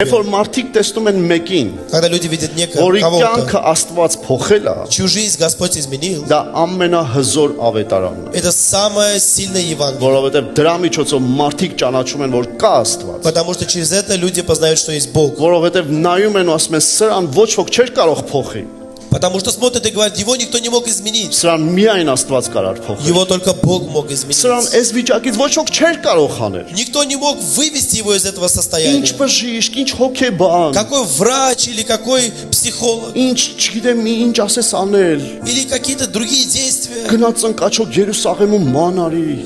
Երբ որ մարդիկ տեսնում են մեկին, Когда люди видят որի кого-то, կյանքը Աստված փոխել է, чью жизнь Господь изменил, դա ամենահզոր ավետարանն է, это самое сильное Евангелие. որովհետև դրա միջոցով մարդիկ ճանաչում են, որ կա Աստված, Потому что через это люди познают, что есть Бог. որովհետև նայում են ու ասում են, սրան ոչ ոք չէր կարող փոխի, Потому что смотрят и говорят, его никто не мог изменить. սրան միայն Աստված կարար փոխել, Его только Бог мог изменить. սրան այս վիճակից ոչ ոք չէր կարող անել, Никто не мог вывести его из этого состояния. ինչ բժիշկ, ինչ հոգեբան, Какой врач или какой психолог, ինչ չգիտեմ ինչ ասես անել, или какие-то другие действия. գնաց ընկաչոք Երուսաղեմում մանարի,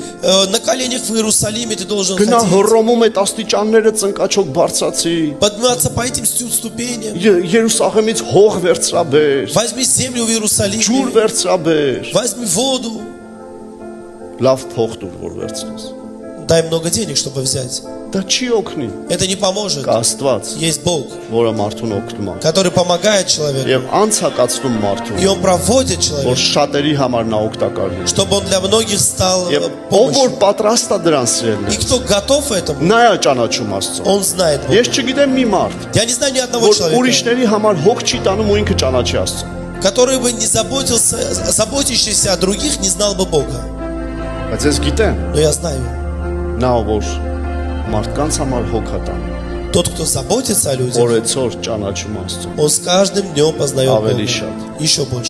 На коленях в Иерусалиме ты должен գնա ходить. Հռոմում այդ աստիճանները ծնկաչոք бարձացի, Подниматься по этим ступеням. Երուսաղեմից հող վերցրաբեր, Возьми землю в ջուր Иерусалиме. վերցրաբեր, Возьми воду. լավ փող դուր որ վերցնես, Дай много денег, чтобы взять. դա չի օգնի, Это не поможет. կա Աստված, Есть Бог, որը մարդուն օգնում է, который помогает человеку. եւ անցակացնում մարդուն, И Он проводит որ человека, շատերի համար նա օգտակար լինի, чтобы он для многих стал եւ ով որ помощью. պատրաստ է դրան սիրել, И кто готов этому, նա է ճանաչում Աստծո, он знает Бога. ես չգիտեմ մի մարդ, Я не знаю ни одного որ человека, ուրիշների համար հոգ չի տանում ու ինքը ճանաչի Աստծո, который бы не заботился, заботящийся о других, не знал бы Бога. բայց ես գիտեմ, Но я знаю, նա որ մարդկանց համար հոգ է տանում, тот, кто заботится о людях, օրեցօր ճանաչում Աստծո, он с каждым днем познает ավելի Бога. շատ. Еще больше.